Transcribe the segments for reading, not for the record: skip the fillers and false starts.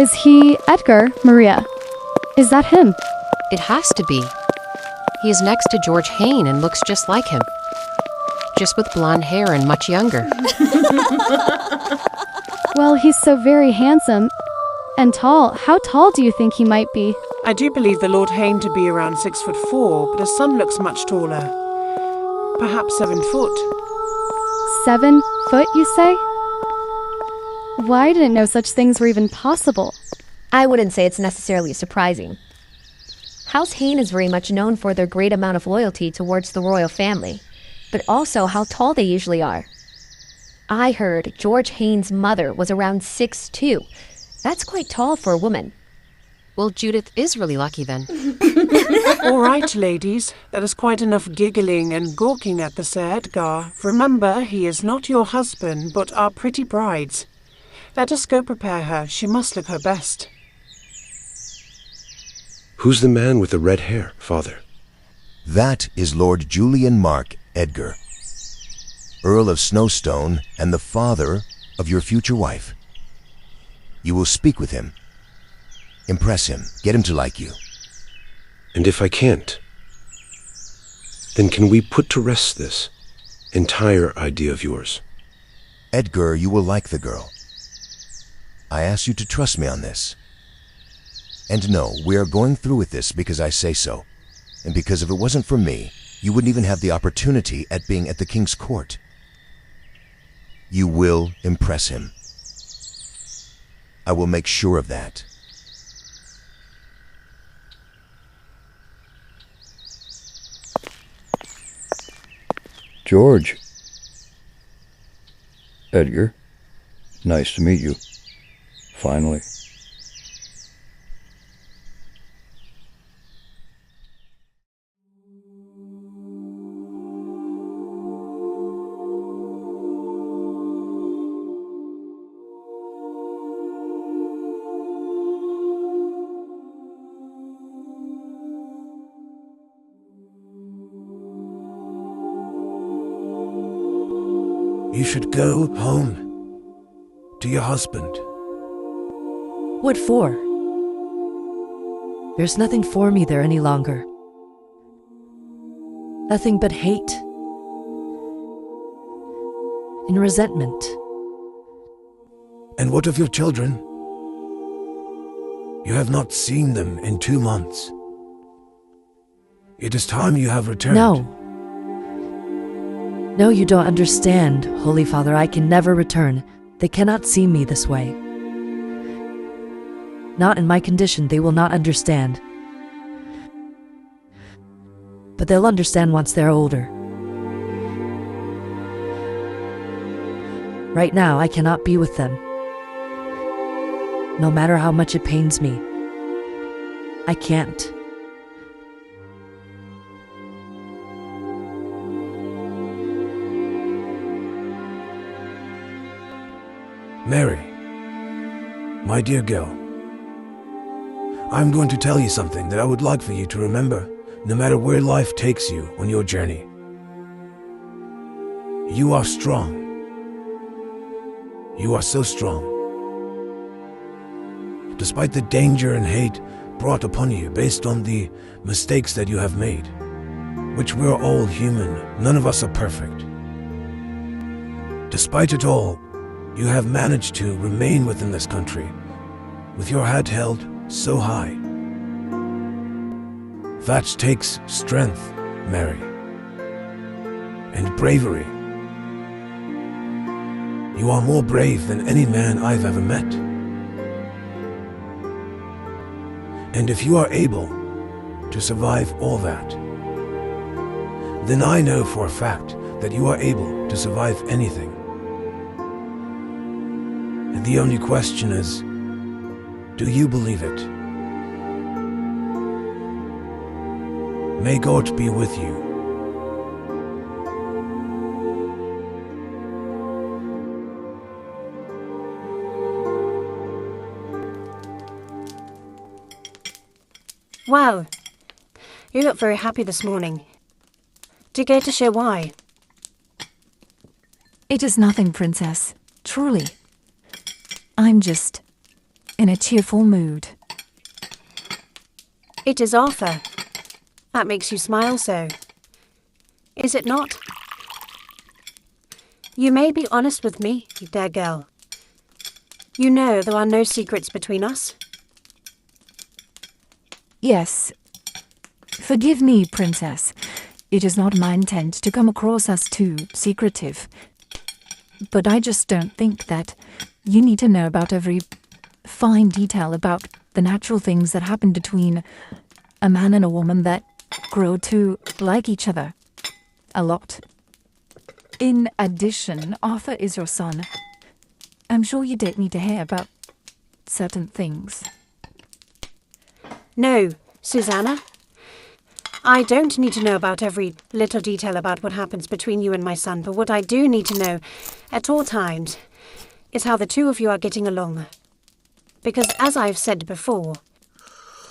Is he Edgar, Maria? Is that him? It has to be. He is next to George Hayne and looks just like him. Just with blonde hair and much younger. Well, he's so very handsome and tall. How tall do you think he might be? I do believe the Lord Hayne to be around 6'4", but his son looks much taller. Perhaps 7 foot. 7 foot, you say? Why I didn't know such things were even possible. I wouldn't say it's necessarily surprising. House Hayne is very much known for their great amount of loyalty towards the royal family, but also how tall they usually are. I heard George Hayne's mother was around 6'2". That's quite tall for a woman. Well, Judith is really lucky then. All right, ladies, that is quite enough giggling and gawking at the Sir Edgar. Remember, he is not your husband, but our pretty bride's. Let us go prepare her. She must look her best. Who's the man with the red hair, Father? That is Lord Julian Mark Edgar, Earl of Snowstone and the father of your future wife. You will speak with him. Impress him. Get him to like you. And if I can't, then can we put to rest this entire idea of yours? Edgar, you will like the girl. I ask you to trust me on this. And no, we are going through with this because I say so. And because if it wasn't for me, you wouldn't even have the opportunity at being at the king's court. You will impress him. I will make sure of that. George. Edgar. Nice to meet you. Finally. You should go home to your husband. What for? There's nothing for me there any longer. Nothing but hate and resentment. And what of your children? You have not seen them in 2 months. It is time you have returned. No, you don't understand, Holy Father. I can never return. They cannot see me this way. Not in my condition, they will not understand. But they'll understand once they're older. Right now, I cannot be with them. No matter how much it pains me, I can't. Mary, my dear girl, I'm going to tell you something that I would like for you to remember, no matter where life takes you on your journey. You are strong. You are so strong. Despite the danger and hate brought upon you based on the mistakes that you have made, which we're all human, none of us are perfect. Despite it all, you have managed to remain within this country, with your head held so high. That takes strength, Mary, and bravery. You are more brave than any man I've ever met. And if you are able to survive all that, then I know for a fact that you are able to survive anything. And the only question is, do you believe it? May God be with you. Wow, you look very happy this morning. Do you care to share why? It is nothing, Princess. Truly. I'm just in a cheerful mood. It is Arthur. That makes you smile so. Is it not? You may be honest with me, dear girl. You know there are no secrets between us. Yes. Forgive me, Princess. It is not my intent to come across as too secretive. But I just don't think that you need to know about every fine detail about the natural things that happen between a man and a woman that grow to like each other a lot. In addition, Arthur is your son. I'm sure you don't need to hear about certain things. No, Susanna. I don't need to know about every little detail about what happens between you and my son, but what I do need to know at all times is how the two of you are getting along. Because as I've said before,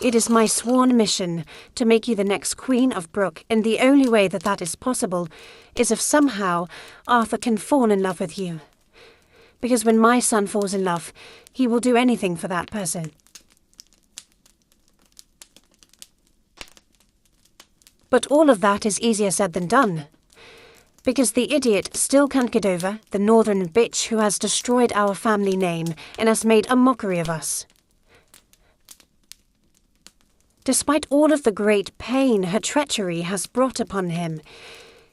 it is my sworn mission to make you the next Queen of Brooke, and the only way that that is possible is if somehow Arthur can fall in love with you. Because when my son falls in love, he will do anything for that person. But all of that is easier said than done. Because the idiot still can't get over the northern bitch who has destroyed our family name and has made a mockery of us. Despite all of the great pain her treachery has brought upon him,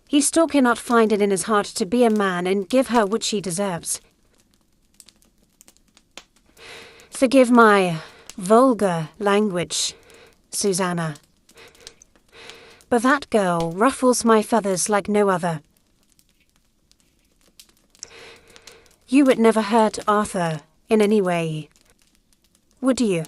he still cannot find it in his heart to be a man and give her what she deserves. Forgive my vulgar language, Susanna. But that girl ruffles my feathers like no other. You would never hurt Arthur in any way, would you?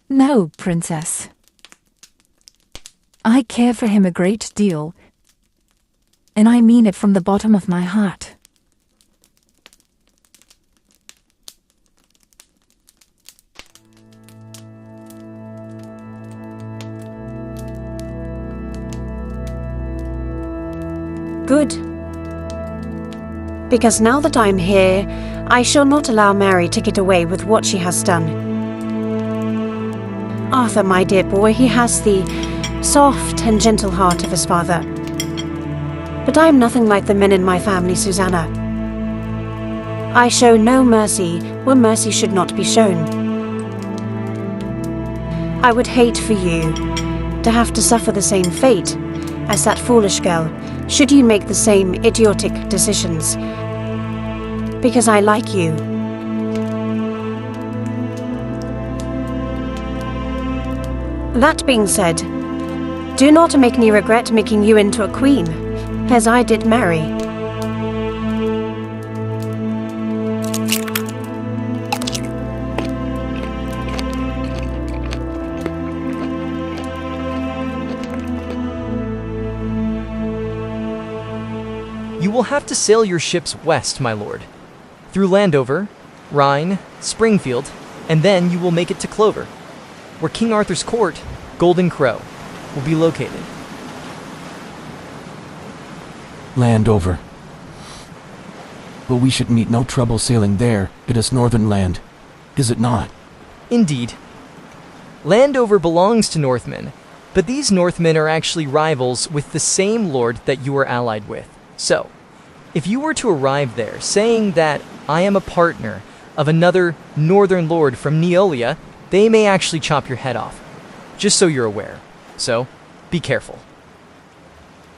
No, Princess. I care for him a great deal, and I mean it from the bottom of my heart. Good. Because now that I'm here, I shall not allow Mary to get away with what she has done. Arthur, my dear boy, he has the soft and gentle heart of his father. But I am nothing like the men in my family, Susanna. I show no mercy where mercy should not be shown. I would hate for you to have to suffer the same fate as that foolish girl, should you make the same idiotic decisions. Because I like you. That being said, do not make me regret making you into a queen, as I did Mary. You will have to sail your ships west, my lord, through Landover, Rhine, Springfield, and then you will make it to Clover, where King Arthur's court, Golden Crow, will be located. Landover. But we should meet no trouble sailing there. It is northern land, is it not? Indeed. Landover belongs to Northmen, but these Northmen are actually rivals with the same lord that you are allied with. So, if you were to arrive there saying that I am a partner of another northern lord from Neolia, they may actually chop your head off, just so you're aware. So, be careful.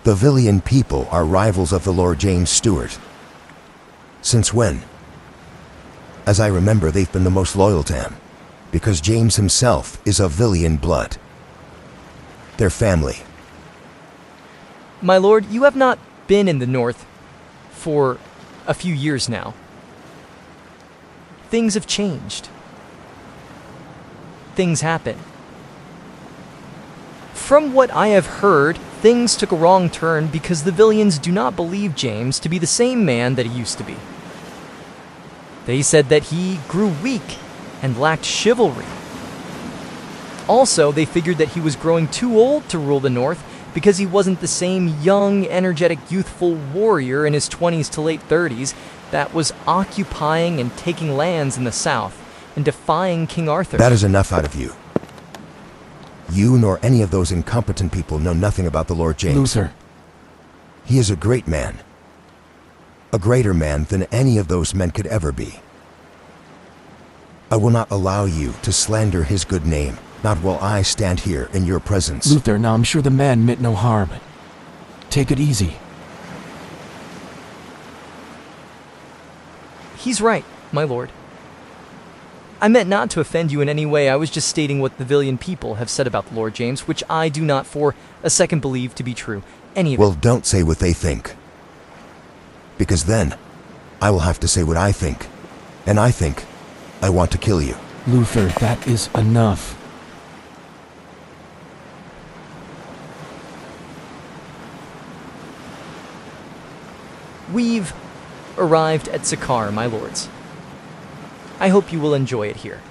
The Villian people are rivals of the Lord James Stuart. Since when? As I remember, they've been the most loyal to him, because James himself is of Villian blood. Their family. My lord, you have not been in the north for a few years now. Things have changed. Things happen. From what I have heard, things took a wrong turn because the Villians do not believe James to be the same man that he used to be. They said that he grew weak and lacked chivalry. Also, they figured that he was growing too old to rule the North because he wasn't the same young, energetic, youthful warrior in his 20s to late 30s that was occupying and taking lands in the south and defying King Arthur. That is enough out of you. You nor any of those incompetent people know nothing about the Lord James. Luther. He is a great man. A greater man than any of those men could ever be. I will not allow you to slander his good name, not while I stand here in your presence. Luther, now I'm sure the man meant no harm. Take it easy. He's right, my lord. I meant not to offend you in any way. I was just stating what the Villian people have said about the Lord James, which I do not for a second believe to be true. Any of it. Well, don't say what they think. Because then, I will have to say what I think. And I think I want to kill you. Luther, that is enough. We've arrived at Sakar, my lords. I hope you will enjoy it here.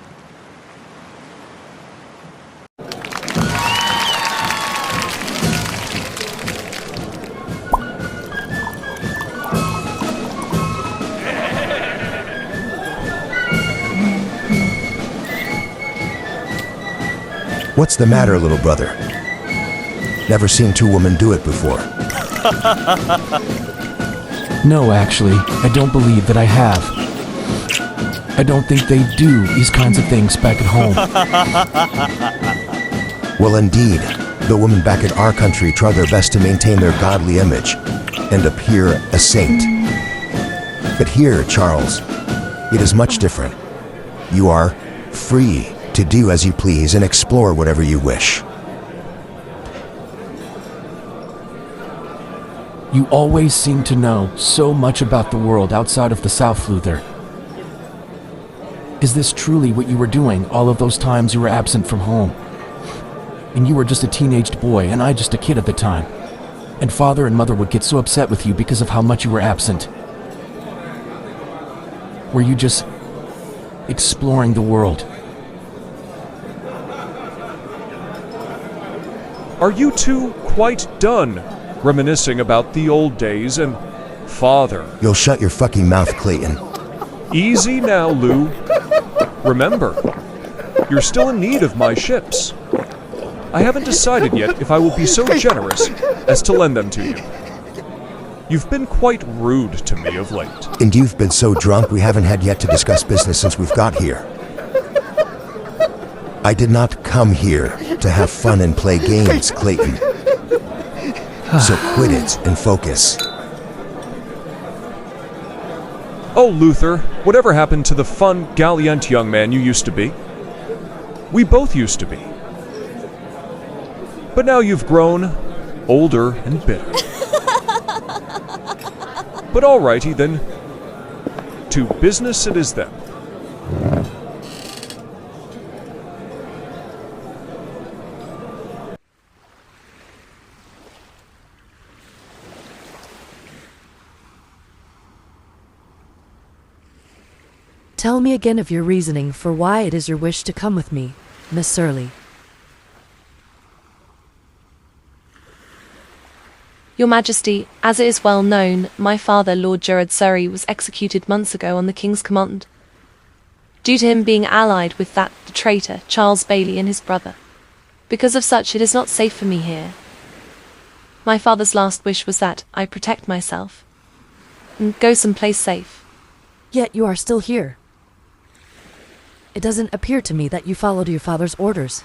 What's the matter, little brother? Never seen two women do it before. No, actually, I don't believe that I have. I don't think they do these kinds of things back at home. Well, indeed, the women back in our country try their best to maintain their godly image and appear a saint. But here, Charles, it is much different. You are free to do as you please and explore whatever you wish. You always seem to know so much about the world outside of the South, Luther. Is this truly what you were doing all of those times you were absent from home? And you were just a teenaged boy, and I just a kid at the time. And father and mother would get so upset with you because of how much you were absent. Were you just exploring the world? Are you two quite done reminiscing about the old days and father? You'll shut your fucking mouth, Clayton. Easy now, Lou. Remember, you're still in need of my ships. I haven't decided yet if I will be so generous as to lend them to you. You've been quite rude to me of late. And you've been so drunk we haven't had yet to discuss business since we've got here. I did not come here to have fun and play games, Clayton. So quit it and focus. Oh, Luther, whatever happened to the fun, gallant young man you used to be? We both used to be. But now you've grown older and bitter. But alrighty then. To business it is then. Tell me again of your reasoning for why it is your wish to come with me, Miss Surly. Your Majesty, as it is well known, my father, Lord Gerard Surrey, was executed months ago on the King's command, due to him being allied with the traitor, Charles Bailey, and his brother. Because of such, it is not safe for me here. My father's last wish was that I protect myself and go someplace safe. Yet you are still here. It doesn't appear to me that you followed your father's orders.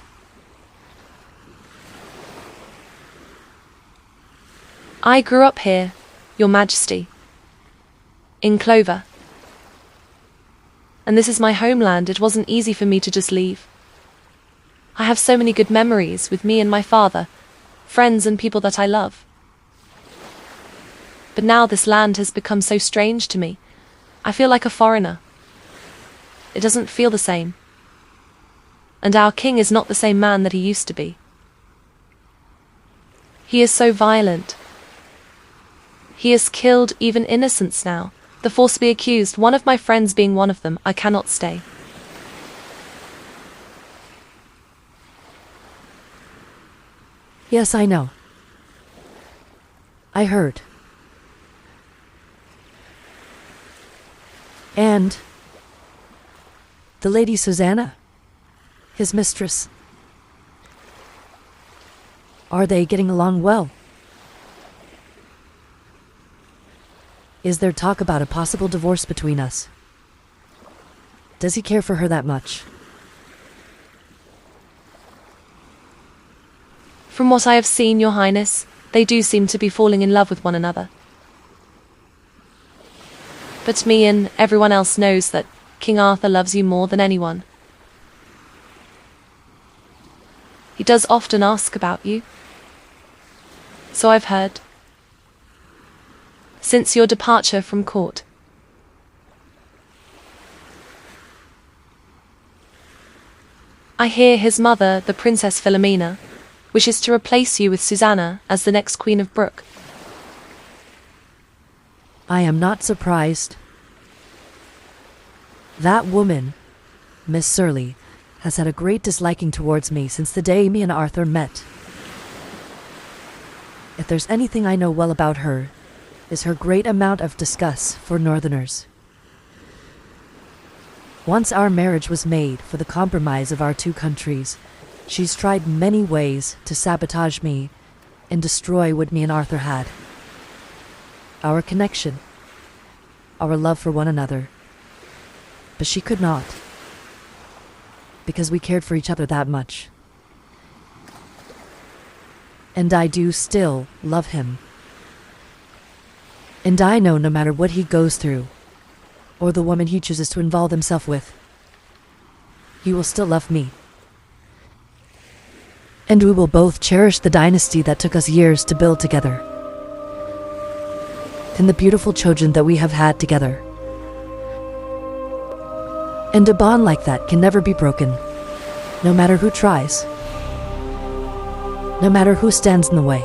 I grew up here, Your Majesty, in Clover. And this is my homeland. It wasn't easy for me to just leave. I have so many good memories with me and my father, friends and people that I love. But now this land has become so strange to me. I feel like a foreigner. It doesn't feel the same. And our king is not the same man that he used to be. He is so violent. He has killed even innocents now. The falsely accused, one of my friends being one of them. I cannot stay. Yes, I know. I heard. And the Lady Susanna, his mistress. Are they getting along well? Is there talk about a possible divorce between us? Does he care for her that much? From what I have seen, Your Highness, they do seem to be falling in love with one another. But me and everyone else knows that King Arthur loves you more than anyone. He does often ask about you. So I've heard. Since your departure from court. I hear his mother, the Princess Philomena, wishes to replace you with Susanna as the next Queen of Brooke. I am not surprised. That woman, Miss Surly, has had a great disliking towards me since the day me and Arthur met. If there's anything I know well about her, is her great amount of disgust for Northerners. Once our marriage was made for the compromise of our two countries, she's tried many ways to sabotage me and destroy what me and Arthur had. Our connection, our love for one another. But she could not, because we cared for each other that much. And I do still love him. And I know no matter what he goes through, or the woman he chooses to involve himself with, he will still love me. And we will both cherish the dynasty that took us years to build together, and the beautiful children that we have had together. And a bond like that can never be broken, no matter who tries, no matter who stands in the way.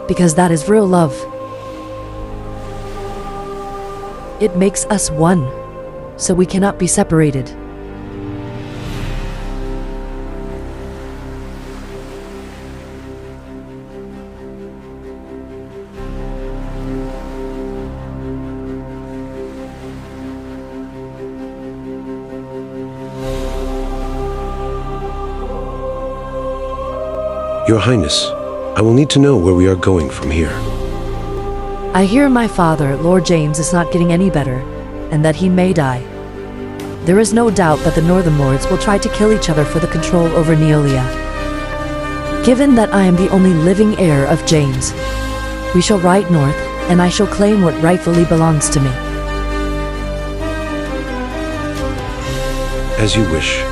Because that is real love. It makes us one, so we cannot be separated. Your Highness, I will need to know where we are going from here. I hear my father, Lord James, is not getting any better, and that he may die. There is no doubt that the Northern Lords will try to kill each other for the control over Neolia. Given that I am the only living heir of James, we shall ride north, and I shall claim what rightfully belongs to me. As you wish.